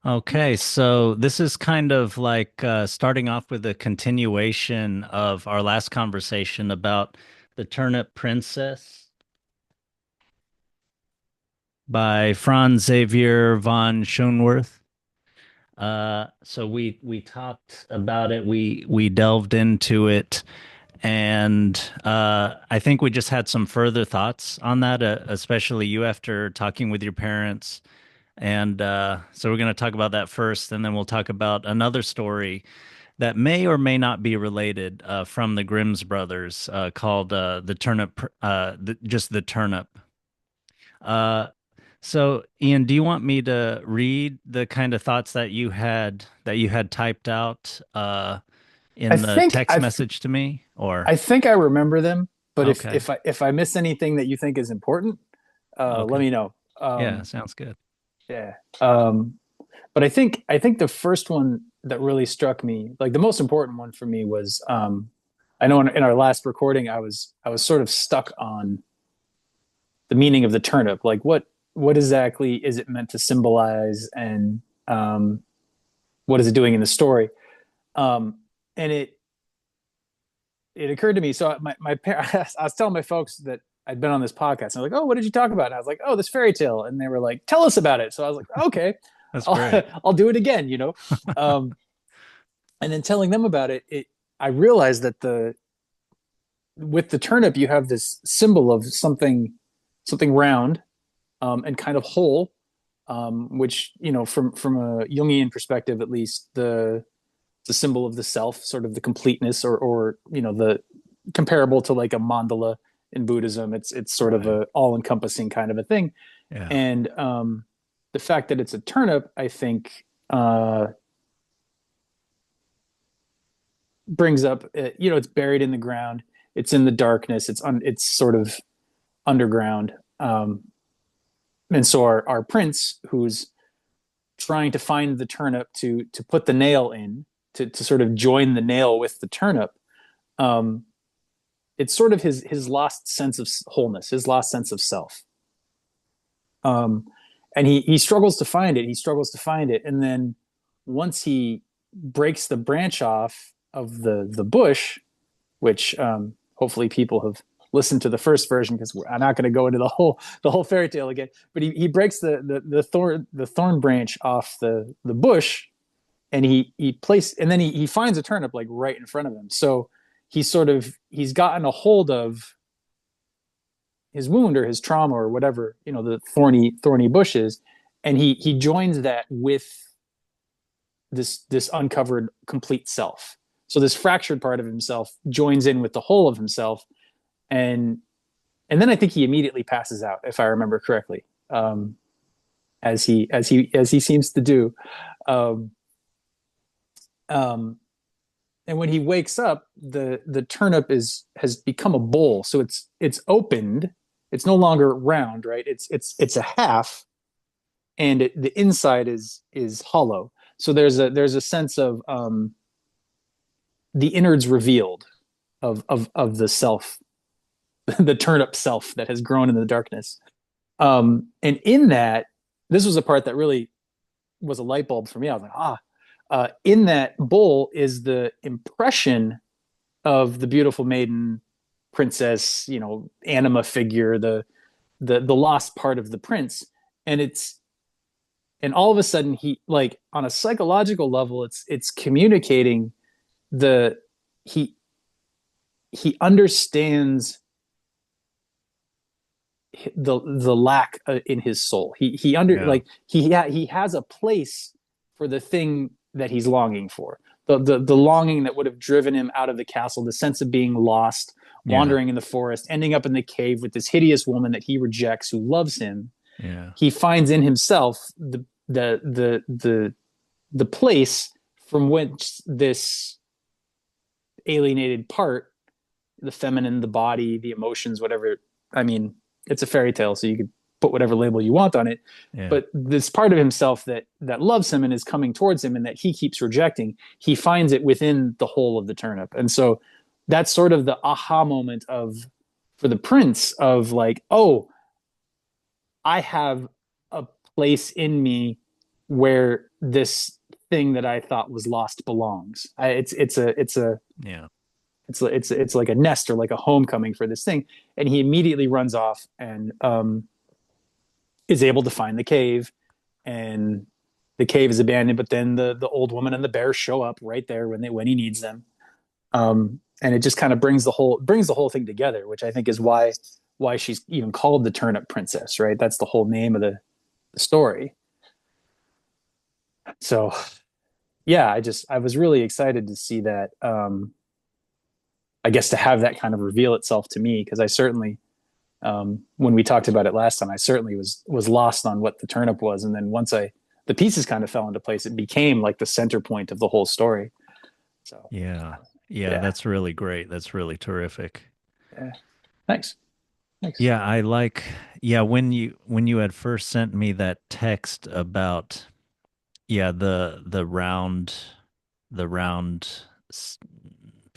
Okay, so this is kind of like starting off with a continuation of our last conversation about the Turnip Princess by Franz Xavier von Schonwerth. So we talked about it, we delved into it, and I think we just had some further thoughts on that, especially you after talking with your parents. And so we're going to talk about that first, and then we'll talk about another story that may or may not be related from the Grimm's brothers called the Turnip, just the Turnip. Uh, so, Ian, do you want me to read the kind of thoughts that you had typed out I in the think text message to me? Or I think I remember them, but if okay, if I if I miss anything that you think is important, let okay, me know. yeah, sounds good. Yeah. Um, but I think the first one that really struck me, like the most important one for me, was I know in our last recording I was sort of stuck on the meaning of the turnip, like what exactly is it meant to symbolize, and what is it doing in the story? Um, and it occurred to me. So my parents, I was telling my folks that I'd been on this podcast. And I was like, "Oh, what did you talk about?" And I was like, "Oh, this fairy tale." And they were like, "Tell us about it." So I was like, "Okay, That's I'll great. I'll do it again." Um, and then telling them about it, I realized that the with the turnip you have this symbol of something round, and kind of whole, which from a Jungian perspective at least, the symbol of the self, sort of the completeness, or the comparable to like a mandala in Buddhism. It's sort of Right. a all encompassing kind of a thing. Yeah. And the fact that it's a turnip, I think, brings up, it's buried in the ground, it's in the darkness, it's sort of underground. And so our prince, who's trying to find the turnip to put the nail in, to sort of join the nail with the turnip, um, it's sort of his lost sense of wholeness, his lost sense of self. Um, and he struggles to find it. He struggles to find it, and then once he breaks the branch off of the bush, which hopefully people have listened to the first version, because I'm not going to go into the whole fairy tale again. But he breaks the thorn branch off the bush, and and then he finds a turnip like right in front of him. So he's gotten a hold of his wound or his trauma or whatever, the thorny bushes, and he joins that with this uncovered complete self. So this fractured part of himself joins in with the whole of himself, and and then I think he immediately passes out, if I remember correctly, as he seems to do. Um, um, and when he wakes up, the turnip has become a bowl, so it's opened. It's no longer round, right? It's a half, and the inside is hollow. So there's a sense of the innards revealed of the self, the turnip self that has grown in the darkness. And in that, this was a part that really was a light bulb for me. I was like, in that bowl is the impression of the beautiful maiden princess, anima figure, the lost part of the prince. And all of a sudden, he, like, on a psychological level, it's communicating the he he understands the lack in his soul. He under Yeah. like he has a place for the thing that he's longing for. The longing that would have driven him out of the castle, the sense of being lost, Yeah. wandering in the forest, ending up in the cave with this hideous woman that he rejects, who loves him. Yeah. He finds in himself the place from which this alienated part, the feminine, the body, the emotions, whatever. I mean, it's a fairy tale, so you could put whatever label you want on it. Yeah. But this part of himself that loves him and is coming towards him and that he keeps rejecting, he finds it within the whole of the turnip. And so that's sort of the aha moment of for the prince, of like, oh, I have a place in me where this thing that I thought was lost belongs. Yeah. It's like a nest or like a homecoming for this thing. And he immediately runs off and is able to find the cave, and the cave is abandoned. But then the old woman and the bear show up right there when he needs them. And it just kind of brings the whole thing together, which I think is why she's even called the Turnip Princess, right? That's the whole name of the story. So yeah, I was really excited to see that. I guess to have that kind of reveal itself to me, because I certainly, when we talked about it last time, I certainly was lost on what the turnip was, and then once the pieces kind of fell into place, it became like the center point of the whole story. So Yeah. Yeah, yeah, that's really great. That's really terrific. yeah, thanks, thanks. Yeah, I like yeah, when you had first sent me that text about yeah, the round s-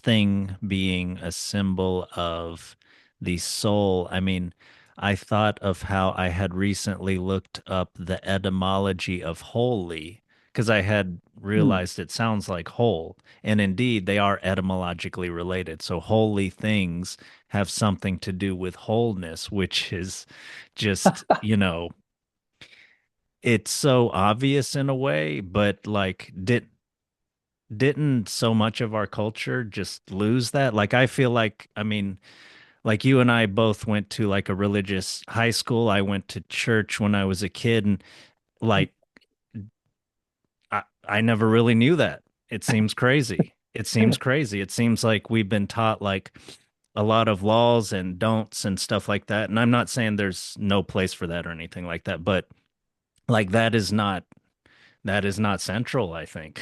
thing being a symbol of the soul. I mean, I thought of how I had recently looked up the etymology of holy because I had Hmm. realized it sounds like whole. And indeed, they are etymologically related. So, holy things have something to do with wholeness, which is just, it's so obvious in a way, but like, didn't so much of our culture just lose that? Like, I feel like, I mean, like you and I both went to like a religious high school. I went to church when I was a kid, and like, I never really knew that. It seems crazy. It seems crazy. It seems like we've been taught like a lot of laws and don'ts and stuff like that. And I'm not saying there's no place for that or anything like that, but like that is not central, I think,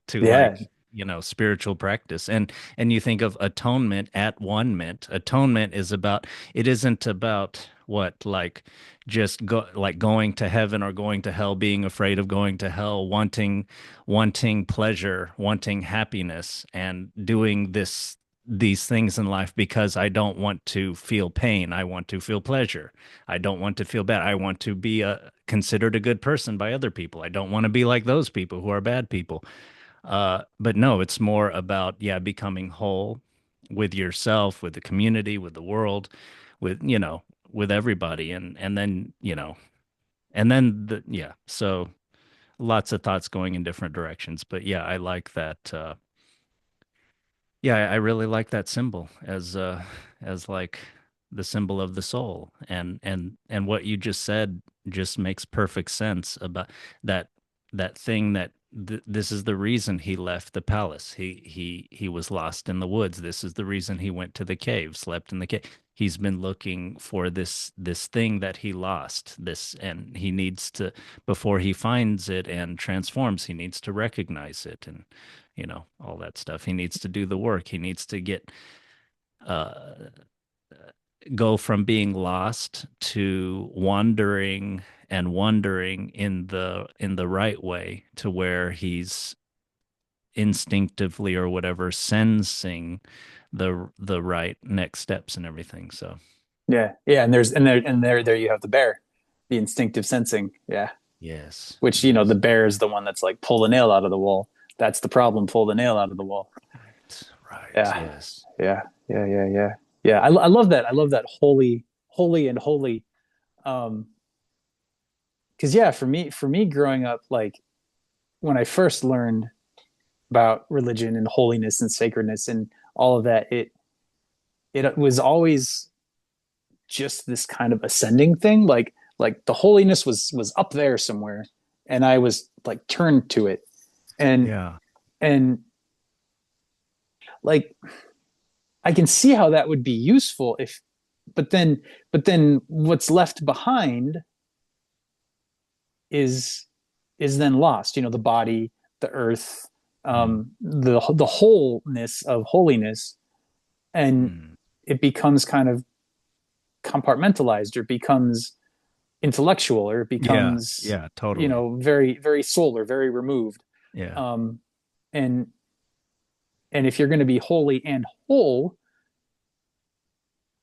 to Yeah, like, spiritual practice. And you think of atonement at one mint. Atonement is about it isn't about what like just go like going to heaven or going to hell, being afraid of going to hell, wanting pleasure, wanting happiness, and doing these things in life because I don't want to feel pain. I want to feel pleasure. I don't want to feel bad. I want to be considered a good person by other people. I don't want to be like those people who are bad people. But no, it's more about, yeah, becoming whole with yourself, with the community, with the world, with, with everybody. And then, and then yeah. So lots of thoughts going in different directions. But yeah, I like that. Yeah, I really like that symbol as like the symbol of the soul. And what you just said just makes perfect sense about that that thing that this is the reason he left the palace. He was lost in the woods. This is the reason he went to the cave, slept in the cave. He's been looking for this thing that he lost. This and he needs to before he finds it and transforms, he needs to recognize it and all that stuff. He needs to do the work. He needs to uh, go from being lost to wandering and wondering in the right way to where he's instinctively or whatever sensing the right next steps and everything. So yeah, yeah. There you have the bear, the instinctive sensing. Yeah, yes, which the yes, bear is the one that's like pull the nail out of the wall. That's the problem. Pull the nail out of the wall. right, right, Yeah, yes, yeah, yeah, yeah, yeah, yeah. I love that. I love that holy and holy. Um, because yeah, for me growing up, like when I first learned about religion and holiness and sacredness and all of that, it was always just this kind of ascending thing. Like the holiness was up there somewhere, and I was like turned to it, and yeah, and like I can see how that would be useful if, but then what's left behind is then lost. The body, the earth, mm, the wholeness of holiness, and mm. it becomes kind of compartmentalized, or becomes intellectual, or it Yeah, becomes yeah, totally, very very soul, or very removed. yeah, Um, and and if you're going to be holy and whole,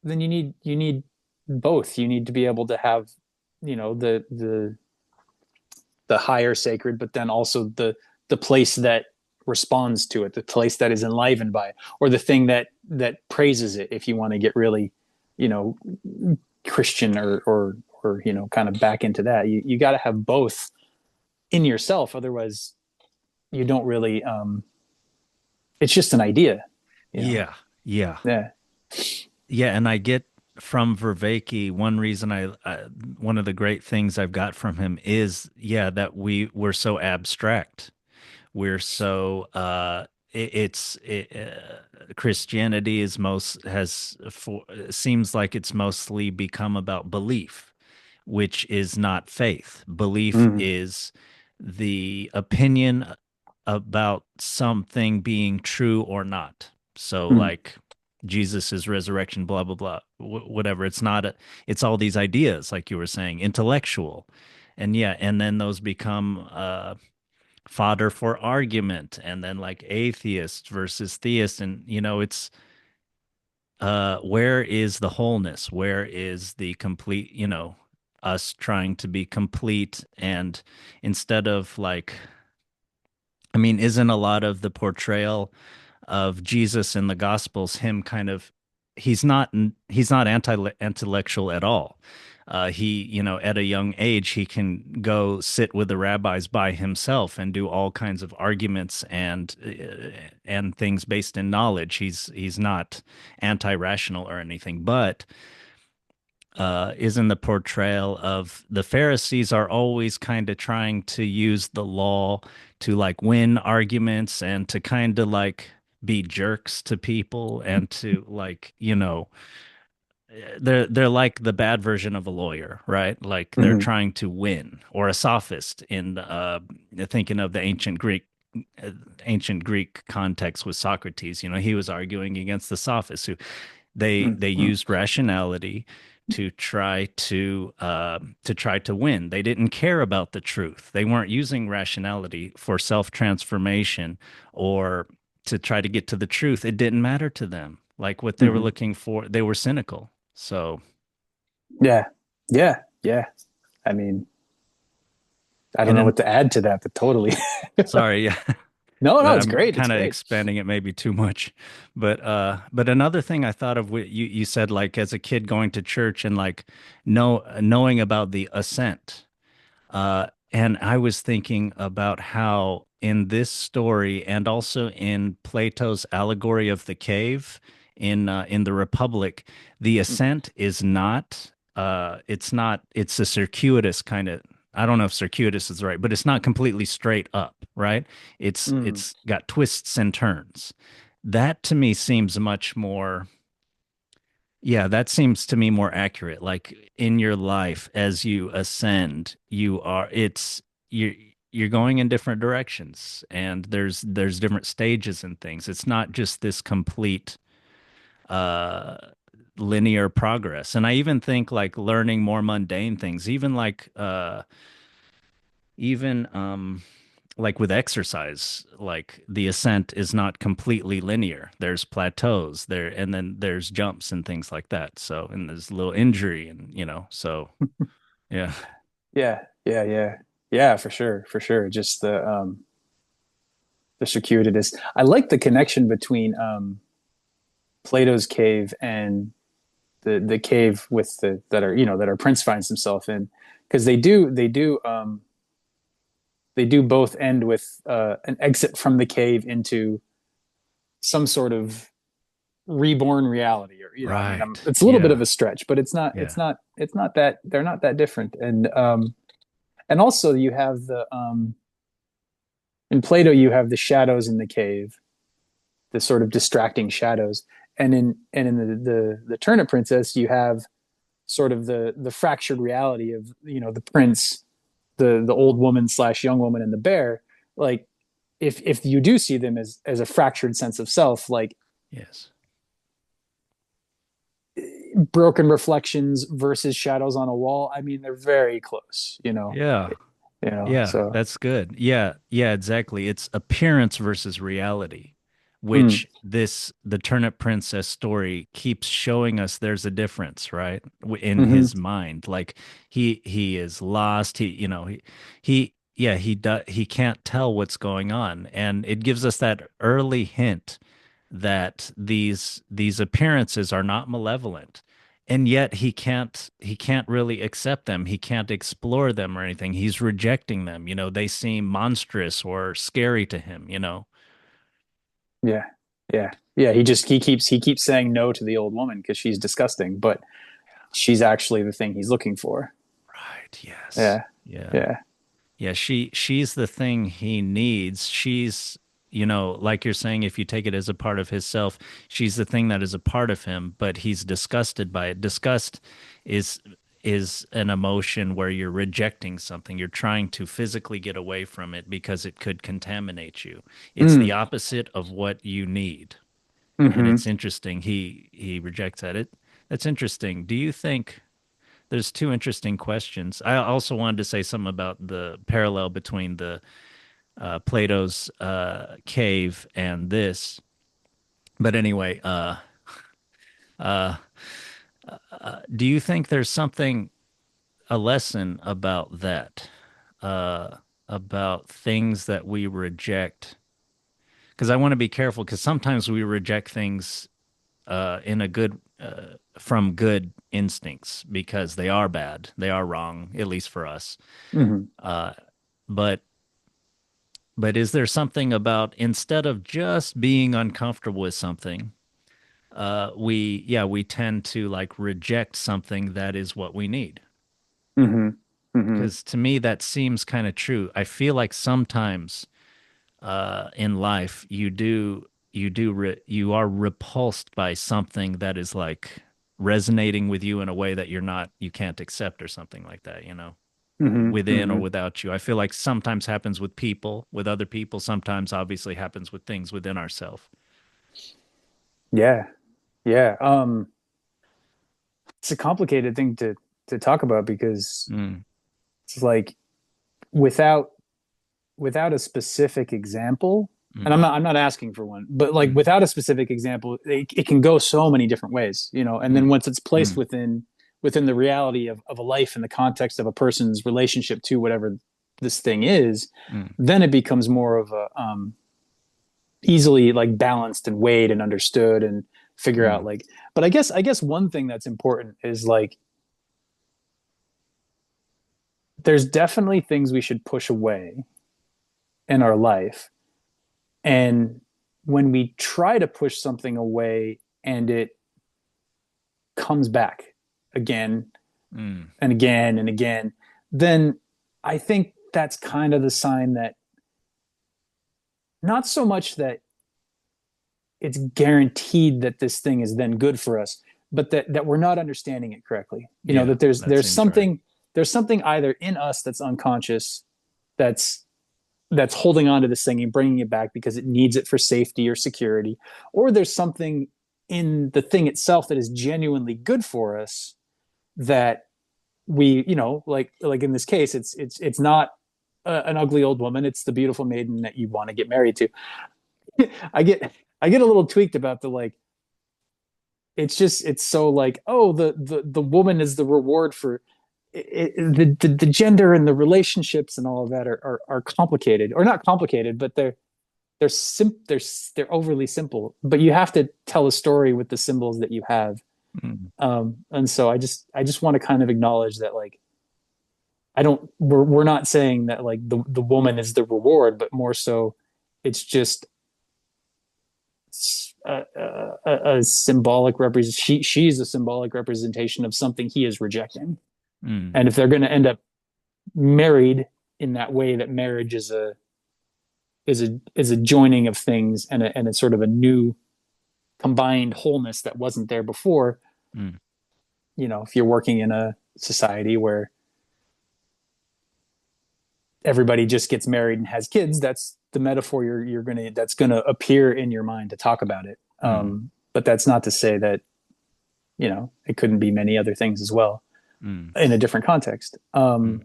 then you need both. You need to be able to have the the higher sacred, but then also the place that responds to it, the place that is enlivened by it, or the thing that praises it. If you want to get really, you know, Christian or you know, kind of back into that, you got to have both in yourself. Otherwise, you don't really. It's just an idea, you know. Yeah. Yeah. Yeah. Yeah, and I get from Vervaeke one reason one of the great things I've got from him is yeah that we're so abstract. We're so Christianity is most has for seems like it's mostly become about belief, which is not faith. Belief Mm-hmm. is the opinion about something being true or not. So, Mm-hmm. like Jesus's resurrection, blah blah blah, whatever. It's not it's all these ideas, like you were saying, intellectual, and yeah, and then those become fodder for argument, and then like atheists versus theists, and it's where is the wholeness? Where is the complete, us trying to be complete and instead of like, I mean, isn't a lot of the portrayal of Jesus in the Gospels him kind of he's not anti-intellectual at all. He, at a young age, he can go sit with the rabbis by himself and do all kinds of arguments and things based in knowledge. He's not anti-rational or anything, but isn't the portrayal of the Pharisees are always kind of trying to use the law to like win arguments and to kind of like be jerks to people and to like, they're like the bad version of a lawyer, right? Like they're Mm-hmm. trying to win, or a sophist in thinking of the ancient Greek context with Socrates. He was arguing against the sophists who they Mm-hmm. used rationality to try to win. They didn't care about the truth. They weren't using rationality for self-transformation or to try to get to the truth. It didn't matter to them. Like what they were Mm-hmm. looking for, they were cynical. So, Yeah. Yeah. Yeah. I mean, I don't and know then what to add to that, but totally. sorry, yeah, No, no, it's I'm great. It's kind of great. expanding it maybe too much, but another thing I thought of, you said like as a kid going to church and like knowing about the ascent. And I was thinking about how in this story and also in Plato's allegory of the cave in the Republic, the ascent is not it's a circuitous kind of, I don't know if circuitous is right, but it's not completely straight up, right? It's Mm-hmm. it's got twists and turns. That to me seems much more, yeah, that seems to me more accurate. Like in your life, as you ascend, you're going in different directions, and there's different stages and things. It's not just this complete uh linear progress. And I even think like learning more mundane things, even like with exercise, like the ascent is not completely linear. There's plateaus there, and then there's jumps and things like that. So, and there's a little injury, and so yeah, Yeah. Yeah. Yeah. Yeah, for sure. For sure. Just the circuitous. I like the connection between Plato's cave and the cave with the that are, you know, that our prince finds himself in, because they do both end with an exit from the cave into some sort of reborn reality, or, you know, I mean, right, it's a little bit of yeah, a stretch, but yeah, it's not that they're not that different. And also you have the in Plato you have the shadows in the cave, the sort of distracting shadows, and in the Turnip Princess you have sort of the fractured reality of, you know, the prince, the old woman slash young woman, and the bear. Like if you do see them as a fractured sense of self, like yes, broken reflections versus shadows on a wall, I mean they're very close, yeah. you know. Yeah, So that's good. Yeah, yeah, exactly. It's appearance versus reality, mm, which the Turnip Princess story keeps showing us there's a difference, right? In mm-hmm, his mind. Like he is lost. He yeah, he can't tell what's going on, and it gives us that early hint that these appearances are not malevolent. And yet he can't really accept them. He can't explore them or anything. He's rejecting them. They seem monstrous or scary to him. Yeah. Yeah. Yeah. He keeps saying no to the old woman because she's disgusting, but she's actually the thing he's looking for. Right, yes. Yeah. Yeah. Yeah. Yeah, she's the thing he needs. She's, like you're saying, if you take it as a part of his self, she's the thing that is a part of him, but he's disgusted by it. Disgust is is an emotion where you're rejecting something. You're trying to physically get away from it because it could contaminate you. It's the Mm. opposite of what you need. And Hmm. it's interesting. He rejects that. That's interesting. Do you think there's two interesting questions. I also wanted to say something about the parallel between the Plato's cave and this. But anyway, uh, do you think there's something, a lesson about that, about things that we reject? Because I want to be careful, because sometimes we reject things in a good, from good instincts because they are bad, they are wrong, at least for us. Hmm. Uh, but But is there something about, instead of just being uncomfortable with something, we tend to like reject something that is what we need? Hmm. Hmm. Because to me that seems kind of true. I feel like sometimes in life you are repulsed by something that is like resonating with you in a way that you can't accept, or something like that. Hmm. Within or Hmm. without you. I feel like sometimes happens with people, with other people, sometimes obviously happens with things within ourselves. Yeah. Yeah. It's a complicated thing to talk about because Mm, it's like without without a specific example, and mm, I'm not asking for one, but like mm, without a specific example, it can go so many different ways, and then mm, once it's placed mm, within the reality of a life in the context of a person's relationship to whatever this thing is, mm, then it becomes more of a easily like balanced and weighed and understood and figure out mm, like. But I guess one thing that's important is like there's definitely things we should push away in our life. And when we try to push something away and it comes back again mm, and again and again, then I think that's kind of the sign that not so much that it's guaranteed that this thing is then good for us, but that we're not understanding it correctly. yeah, That there's that there's seems right. something either in us that's unconscious that's that's holding on to this thing and bringing it back because it needs it for safety or security, or there's something in the thing itself that is genuinely good for us that we, like in this case, it's not an ugly old woman; it's the beautiful maiden that you want to get married to. I get I get a little tweaked about the like. It's so like, oh, the woman is the reward for the gender and the relationships and all of that are complicated, or not complicated, but they're overly simple, but you have to tell a story with the symbols that you have. Mm, And so I just want to kind of acknowledge that like I don't we're not saying that like the woman is the reward, but more so it's just a symbolic represent she's a symbolic representation of something he is rejecting. mm, And if they're going to end up married in that way, that marriage is a joining of things and a sort of a new combined wholeness that wasn't there before. mm, If you're working in a society where everybody just gets married and has kids, that's the metaphor that's gonna appear in your mind to talk about it. mm, But that's not to say that it couldn't be many other things as well mm, in a different context. mm,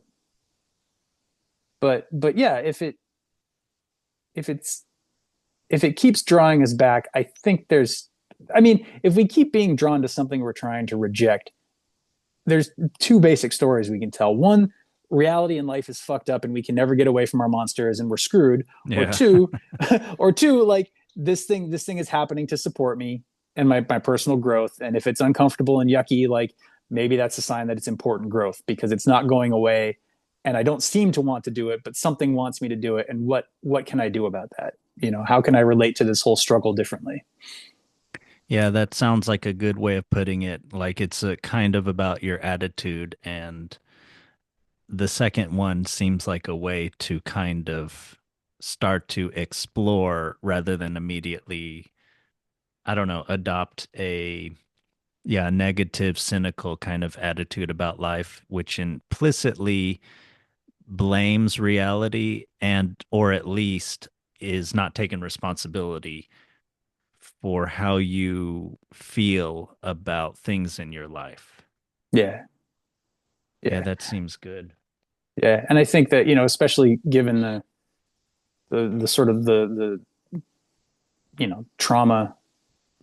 But yeah, if it's if it keeps drawing us back, I think I mean, if we keep being drawn to something we're trying to reject, there's two basic stories we can tell. One, reality in life is fucked up and we can never get away from our monsters and we're screwed, or Yeah. two, or two, like this thing is happening to support me and my personal growth. And if it's uncomfortable and yucky, like maybe that's a sign that it's important growth because it's not going away and I don't seem to want to do it, but something wants me to do it. And what can I do about that? How can I relate to this whole struggle differently? Yeah, that sounds like a good way of putting it. Like it's a kind of about your attitude, and the second one seems like a way to kind of start to explore rather than immediately, I don't know, adopt a negative, cynical kind of attitude about life, which implicitly blames reality and or at least is not taking responsibility for how you feel about things in your life. Yeah. Yeah, Yeah. that seems good. Yeah. And I think that, especially given the sort of the trauma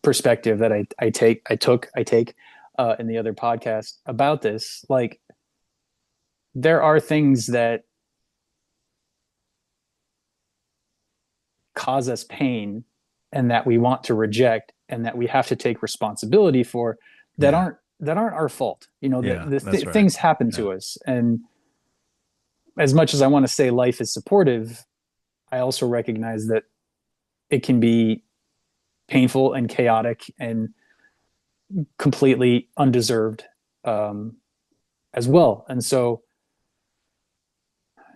perspective that I take in the other podcast about this, like there are things that cause us pain and that we want to reject and that we have to take responsibility for that Yeah. aren't our fault. That Yeah, that's right. things happen Yeah. to us. And as much as I want to say life is supportive, I also recognize that it can be painful and chaotic and completely undeserved, um, as well. And so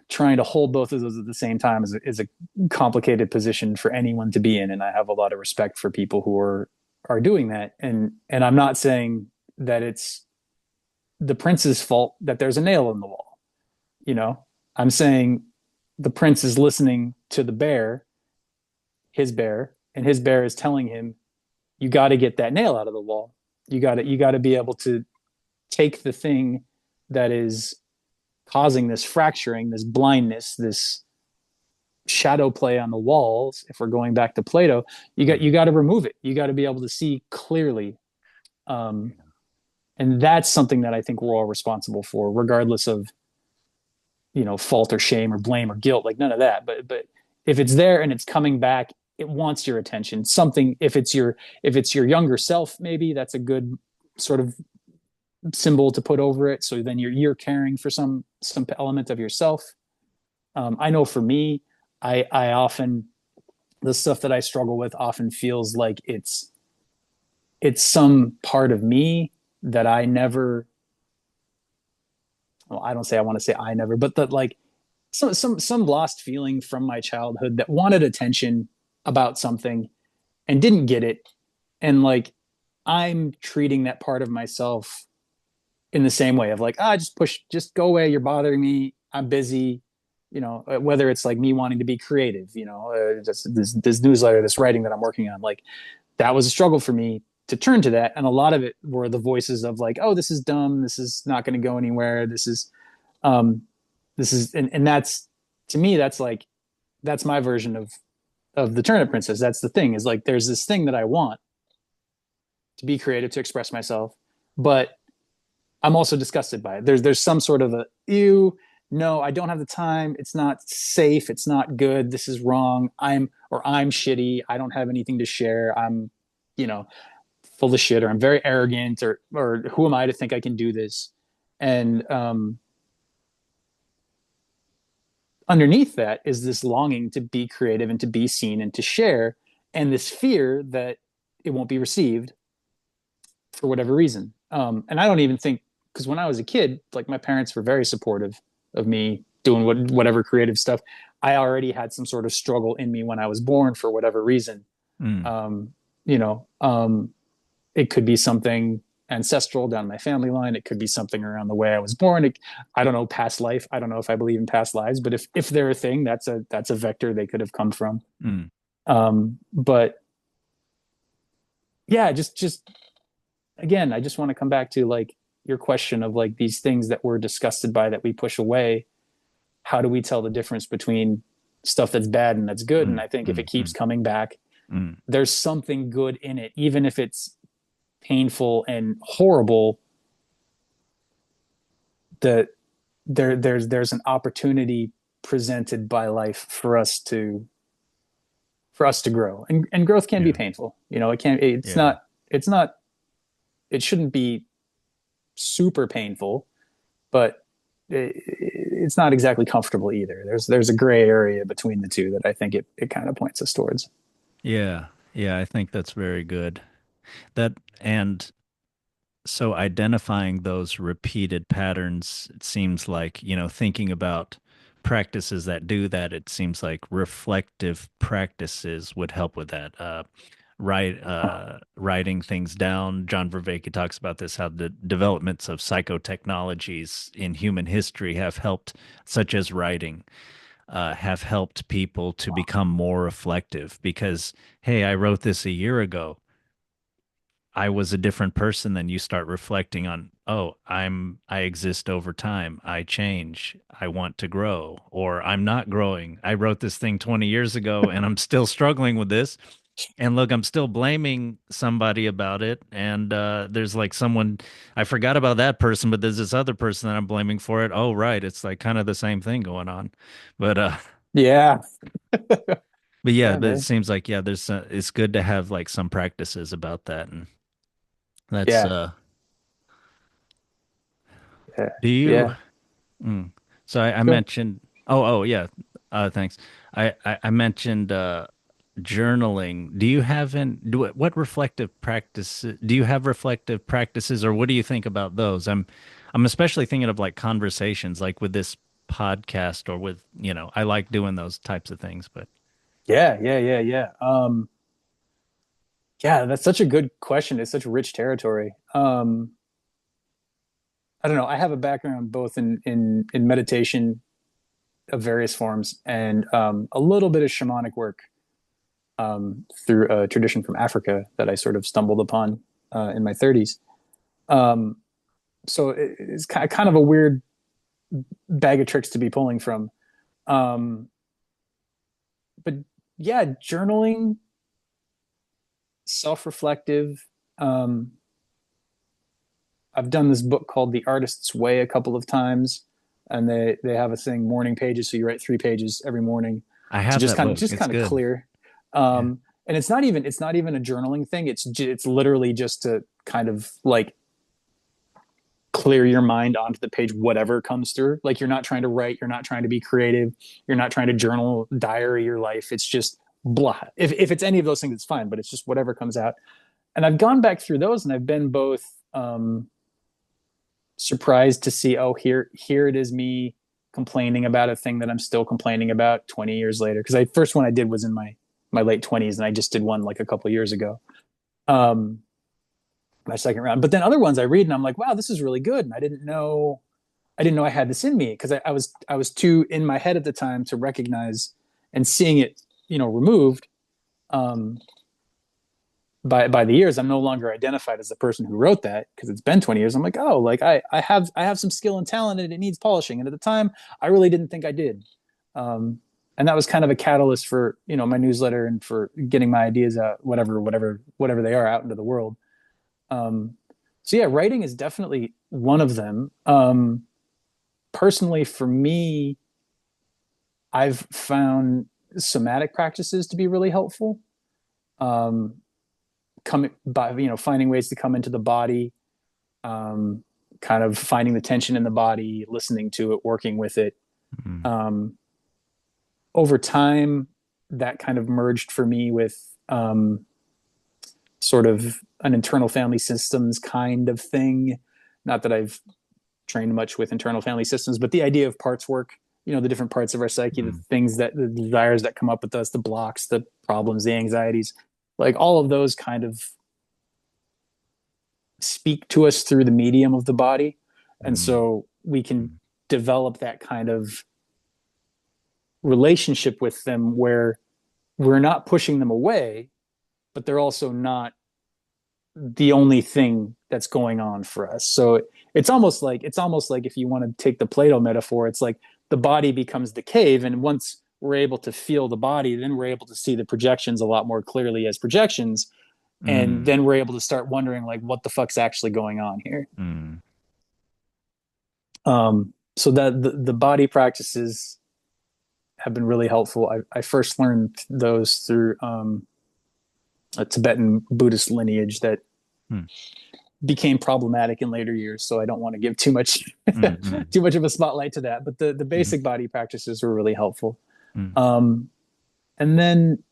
trying to hold both of those at the same time is a complicated position for anyone to be in. And I have a lot of respect for people who are doing that. And I'm not saying that it's the prince's fault that there's a nail in the wall. You know, I'm saying the prince is listening to the bear, his bear, and his bear is telling him, you got to get that nail out of the wall. You got to be able to take the thing that is causing this fracturing, this blindness, this shadow play on the walls. If we're going back to Plato, you Mm. got to remove it. You got to be able to see clearly, um, and that's something that I think we're all responsible for, regardless of fault or shame or blame or guilt. Like none of that. But if it's there and it's coming back, it wants your attention. Something if it's your younger self, maybe that's a good sort of symbol to put over it. So then you're caring for some element of yourself. I know for me, I often the stuff that I struggle with often feels like it's some part of me that I never. Well, I don't say I want to say I never, but that like some lost feeling from my childhood that wanted attention about something and didn't get it, and like I'm treating that part of myself in the same way of like, just go away, you're bothering me, I'm busy. Whether it's like me wanting to be creative, just this newsletter, this writing that I'm working on, like that was a struggle for me to turn to that. And a lot of it were the voices of like, oh, this is dumb, this is not going to go anywhere, um and that's, to me, that's like that's my version of the Turnip Princess. That's the thing, is like there's this thing that I want to be creative, to express myself, but I'm also disgusted by it. There's some sort of a ew, no, I don't have the time. It's not safe. It's not good. This is wrong. I'm shitty. I don't have anything to share. I'm, you know, full of shit, or I'm very arrogant, or who am I to think I can do this? And underneath that is this longing to be creative and to be seen and to share, and this fear that it won't be received for whatever reason. And I don't even think, because when I was a kid, like my parents were very supportive of me doing whatever creative stuff. I already had some sort of struggle in me when I was born for whatever reason. Mm. Um, you know, it could be something ancestral down my family line. It could be something around the way I was born. I don't know, past life. I don't know if I believe in past lives, but if they're a thing, that's a vector they could have come from. Mm. But yeah, just again, I just want to come back to like your question of like these things that we're disgusted by, that we push away. How do we tell the difference between stuff that's bad and that's good? And Mm. I think if it Mm. keeps Mm. coming back, Mm. there's something good in it, even if it's painful and horrible. That there's an opportunity presented by life for us to grow, and growth can be Yeah. painful. You know, it can Yeah. it's not it shouldn't be super painful, but it's not exactly comfortable either. There's a gray area between the two that I think it kind of points us towards. Yeah. Yeah. I think that's very good. That and so identifying those repeated patterns, it seems like, thinking about practices that do that, it seems like reflective practices would help with that. Writing things down. John Vervaeke talks about this, how the developments of psychotechnologies in human history have helped, such as writing, have helped people to become more reflective because, hey, I wrote this a year ago. I was a different person. Then you start reflecting on, oh, I exist over time. I change. I want to grow, or I'm not growing. I wrote this thing 20 years ago and I'm still struggling with this. And look, I'm still blaming somebody about it. And there's like someone, I forgot about that person, but there's this other person that I'm blaming for it. Oh, right. It's like kind of the same thing going on. But Yeah, but yeah, yeah, but it man. seems like, yeah, it's good to have like some practices about that. And that's Yeah, yeah, do you yeah. Mm. So I Go. mentioned, oh, yeah. Thanks. I mentioned journaling. Do you have what reflective practice, do you have reflective practices, or what do you think about those? I'm especially thinking of like conversations, like with this podcast or with, I like doing those types of things, but Yeah, yeah, yeah, yeah. Yeah, that's such a good question. It's such rich territory. I don't know. I have a background both in meditation of various forms and a little bit of shamanic work through a tradition from Africa that I sort of stumbled upon in my 30s. Um, so it's kind of a weird bag of tricks to be pulling from. Um, but yeah, journaling, self-reflective. Um, I've done this book called The Artist's Way a couple of times, and they have a thing morning pages, so you write 3 pages every morning I to have that book. just It's kind of good. clear. Yeah. And it's not even a journaling thing. It's literally just to kind of like clear your mind onto the page, whatever comes through. Like you're not trying to write, you're not trying to be creative, you're not trying to journal, diary your life. It's just blah. If it's any of those things, it's fine, but it's just whatever comes out. And I've gone back through those, and I've been both surprised to see, oh, here it is, me complaining about a thing that I'm still complaining about 20 years later. Because I first one I did was in my late 20s, and I just did one like a couple of years ago. Um, my second round. But then other ones I read and I'm like, wow, this is really good. And I didn't know I had this in me because I was too in my head at the time to recognize and seeing it, removed. Um, by the years, I'm no longer identified as the person who wrote that because it's been 20 years. I'm like, oh, like I have some skill and talent and it needs polishing. And at the time, I really didn't think I did. Um, and that was kind of a catalyst for, my newsletter and for getting my ideas out, whatever they are, out into the world. Um, so yeah, writing is definitely one of them. Personally, for me, I've found somatic practices to be really helpful. Um, come by, finding ways to come into the body, um, kind of finding the tension in the body, listening to it, working with it. Mm. Um, Over time, that kind of merged for me with sort of an internal family systems kind of thing. Not that I've trained much with internal family systems, but the idea of parts work, the different parts of our psyche, the Mm. things the desires that come up with us, the blocks, the problems, the anxieties, like all of those kind of speak to us through the medium of the body. And Mm. so we can Mm. develop that kind of relationship with them where we're not pushing them away, but they're also not the only thing that's going on for us. So it's almost like if you want to take the Plato metaphor, it's like the body becomes the cave, and once we're able to feel the body, then we're able to see the projections a lot more clearly as projections, and Mm. then we're able to start wondering like what the fuck's actually going on here. Mm. Um, so that the body practices have been really helpful. I first learned those through a Tibetan Buddhist lineage that Hmm. became problematic in later years. So I don't want to give too much Mm-hmm. too much of a spotlight to that. But the Mm-hmm. basic body practices were really helpful. Mm-hmm. Um, and then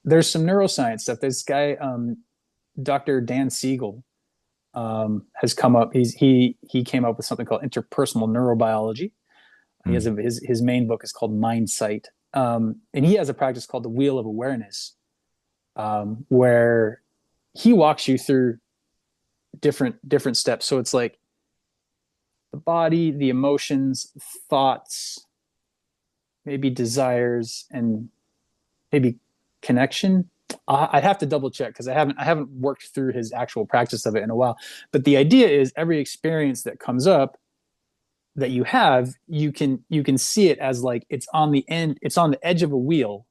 there's some neuroscience stuff. This guy, Dr. Dan Siegel, has come up. He came up with something called interpersonal neurobiology. He has his main book is called Mindsight, and he has a practice called the Wheel of Awareness, where he walks you through different steps. So it's like the body, the emotions, thoughts, maybe desires, and maybe connection. I'd have to double check because I haven't worked through his actual practice of it in a while. But the idea is every experience that comes up that you have, you can see it as like it's on the end, it's on the edge of a wheel,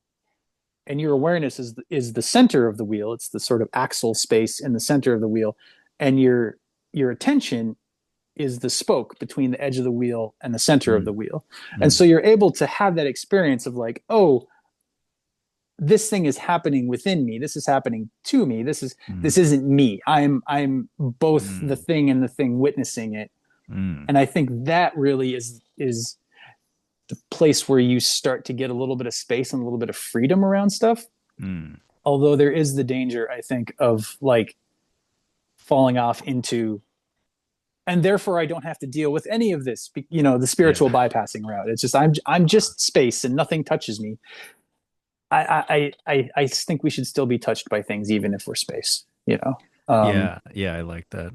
and your awareness is the center of the wheel. It's the sort of axle space in the center of the wheel, and your attention is the spoke between the edge of the wheel and the center of the wheel. And Mm-hmm. so you're able to have that experience of like, oh, this thing is happening within me. This is happening to me. This isn't me. I'm both the Mm-hmm. thing and the thing witnessing it. And I think that really is the place where you start to get a little bit of space and a little bit of freedom around stuff. Mm-hmm. Although there is the danger, I think, of like falling off into, and therefore I don't have to deal with any of this, the Yeah. spiritual bypassing route. It's just I'm just space and nothing touches me. I think we should still be touched by things even if we're space. Yeah. Yeah. I like that.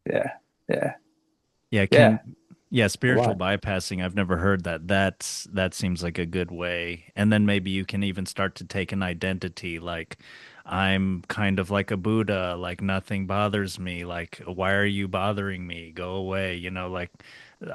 Yeah, yeah, Yeah. yeah, Yeah, a spiritual lot. bypassing. I've never heard that. That seems like a good way. And then maybe you can even start to take an identity like I'm kind of like a Buddha, like nothing bothers me. Like, why are you bothering me? Go away, like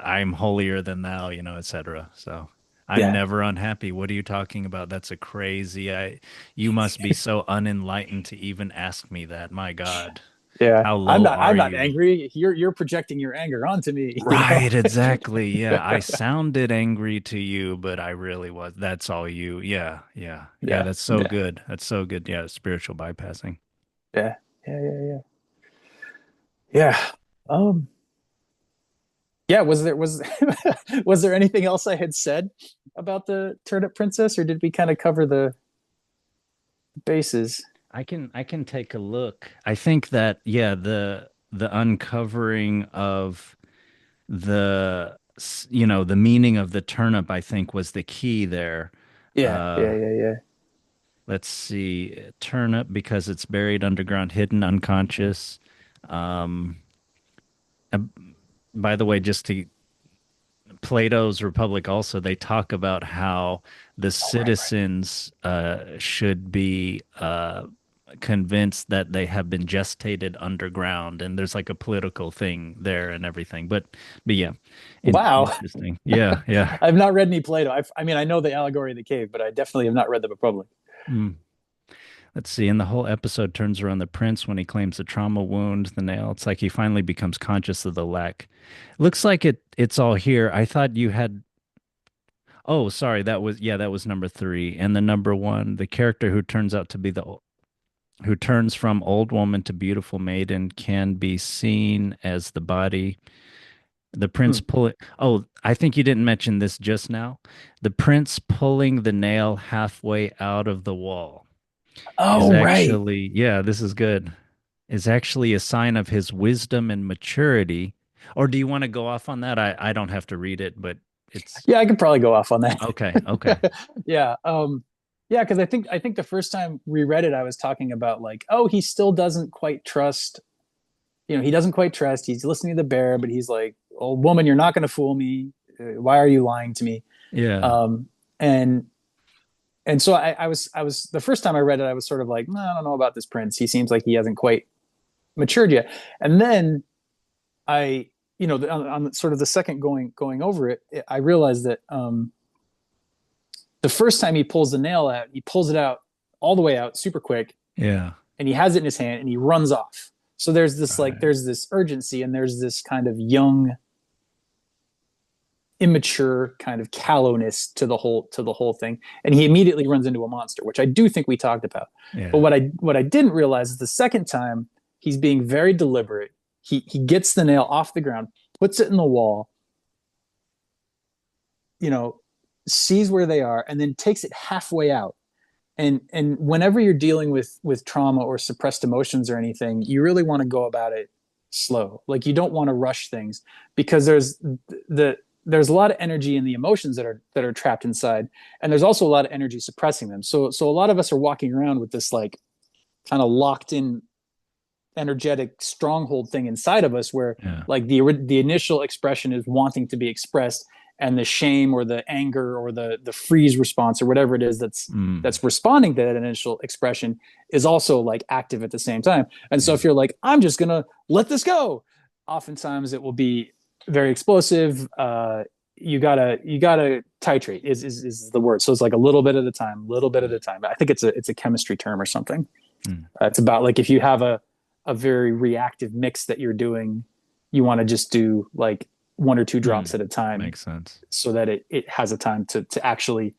I'm holier than thou, etc. So I'm Yeah, never unhappy. What are you talking about? That's a crazy. You must be so unenlightened to even ask me that. My God. yeah. How I'm low not. are I'm not you? angry. You're projecting your anger onto me. Right, exactly. Yeah, I sounded angry to you, but I really was. That's all you. Yeah, yeah, yeah. Yeah, That's so yeah, good. That's so good. Yeah, spiritual bypassing. yeah, yeah, yeah, yeah. Yeah. Um. Yeah. Was was there anything else I had said about the Turnip Princess, or did we kind of cover the bases? I can take a look. I think that yeah, the uncovering of the meaning of the turnip, I think was the key there. Yeah, yeah, Uh, yeah, yeah. let's see, turnip because it's buried underground, hidden, unconscious. Um, uh, by the way, just to Plato's Republic also they talk about how the Oh, right, right. citizens should be convinced that they have been gestated underground, and there's like a political thing there and everything. But yeah, Wow. interesting. Yeah, yeah. I've not read any Plato. I mean, I know the allegory of the cave, but I definitely have not read the Republic. Mm. Let's see. And the whole episode turns around the prince when he claims the trauma wound, the nail. It's like he finally becomes conscious of the lack. Looks like it's all here. I thought you had. Oh, sorry. That was number three. And the number one, the character who turns out to be who turns from old woman to beautiful maiden can be seen as the body. The prince Hmm. pulling. Oh, I think you didn't mention this just now. The prince pulling the nail halfway out of the wall is Oh, right. actually, yeah, this is good. Is actually a sign of his wisdom and maturity. Or do you want to go off on that? I don't have to read it, but it's Yeah, I could probably go off on okay. Okay. that. Yeah. Yeah, because I think the first time we read it, I was talking about like, oh, he still doesn't quite trust. He doesn't quite trust. He's listening to the bear, but he's like, "Oh, woman, you're not going to fool me. Why are you lying to me?" Yeah. Um, and so I was the first time I read it, I was sort of like, no, I don't know about this prince. He seems like he hasn't quite matured yet. And then I, on sort of the second going over it, I realized that the first time he pulls the nail out, he pulls it out all the way out super quick, Yeah. and he has it in his hand and he runs off. So there's this like Right. there's this urgency and there's this kind of young immature kind of callowness to the whole thing, and he immediately runs into a monster, which I do think we talked about. But Yeah. what I didn't realize is the second time he's being very deliberate. He gets the nail off the ground, puts it in the wall, you know, sees where they are, and then takes it halfway out. And whenever you're dealing with trauma or suppressed emotions or anything, you really want to go about it slow. Like you don't want to rush things, because the there's a lot of energy in the emotions that are trapped inside, and there's also a lot of energy suppressing them. So a lot of us are walking around with this like kind of locked in energetic stronghold thing inside of us, where Yeah. like the initial expression is wanting to be expressed, and the shame or the anger or the freeze response or whatever it is Mm. that's responding to that initial expression is also like active at the same time. And so Yeah. if you're like, I'm just gonna let this go, oftentimes it will be very explosive. You gotta titrate is the word. So it's like a little bit at a time, little bit at a time. I think it's a chemistry term or something. Mm. It's about like if you have a very reactive mix that you're doing, you want to just do like one or two drops Mm. at a time, Makes sense. so that it has a time to actually,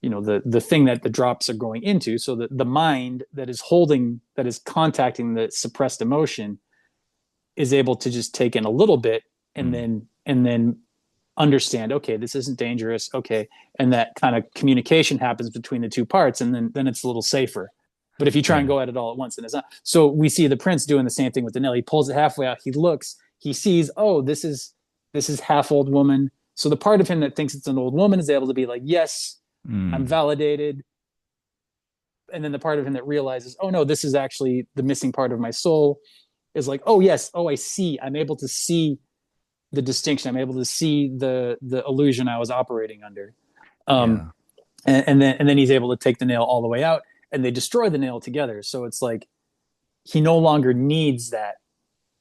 the thing that the drops are going into, so that the mind that is contacting the suppressed emotion is able to just take in a little bit, Mm. and then understand, okay, this isn't dangerous, okay, and that kind of communication happens between the two parts, and then it's a little safer. But if you try and Yeah. go at it all at once, then it's not. So we see the prince doing the same thing with the nail. He pulls it halfway out, he looks, he sees, oh, this is half old woman. So the part of him that thinks it's an old woman is able to be like, yes, I'm Mm. validated. And then the part of him that realizes, oh no, this is actually the missing part of my soul, is like, oh yes, oh, I see, I'm able to see the distinction, I'm able to see the illusion I was operating under. um Yeah. and then he's able to take the nail all the way out, and they destroy the nail together. So it's like he no longer needs that.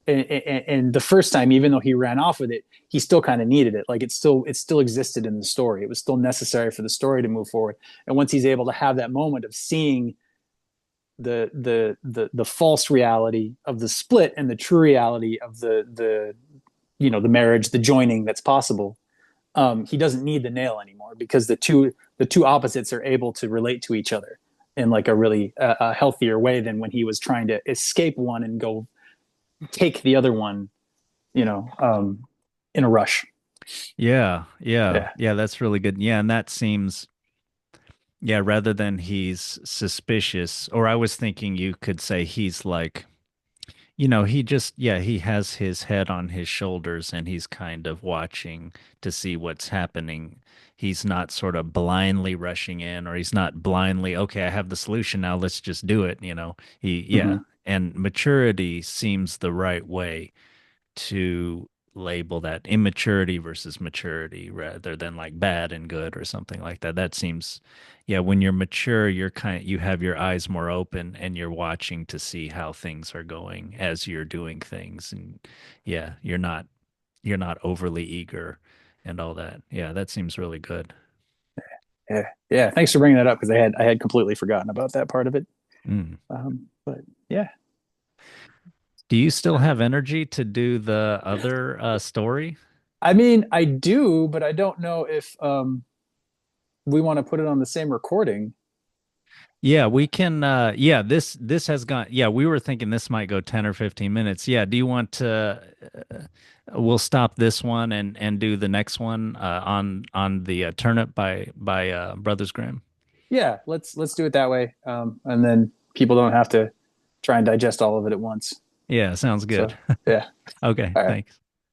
And the first time, even though he ran off with it, he still kind of needed it. Like it still existed in the story, it was still necessary for the story to move forward. And once he's able to have that moment of seeing the false reality of the split and the true reality of the marriage, the joining that's possible, he doesn't need the nail anymore, because the two opposites are able to relate to each other in like a really a healthier way than when he was trying to escape one and go take the other one, you know, in a rush. Yeah. Yeah. Yeah. Yeah. That's really good. Yeah. And that seems, yeah, rather than he's suspicious, or I was thinking you could say he's like, he just, yeah, he has his head on his shoulders and he's kind of watching to see what's happening. He's not sort of blindly rushing in, or he's not blindly, okay, I have the solution now, let's just do it. Yeah. Mm-hmm. And maturity seems the right way to label that, immaturity versus maturity, rather than like bad and good or something like that. That seems, yeah, when you're mature, you have your eyes more open and you're watching to see how things are going as you're doing things. And yeah, you're not overly eager and all that. Yeah, that seems really good. Yeah. Yeah. Thanks for bringing that up, because I had completely forgotten about that part of it. Mm. But yeah, Do you still have energy to do the other story? I mean, I do, but I don't know if we want to put it on the same recording. Yeah, we can yeah, this has gone, yeah, we were thinking this might go 10 or 15 minutes. Yeah, do you want to we'll stop this one and do the next one on the Turnip by Brothers Grimm. Yeah, let's do it that way. And then people don't have to try and digest all of it at once. Yeah, sounds good. So yeah. Okay, All right. thanks.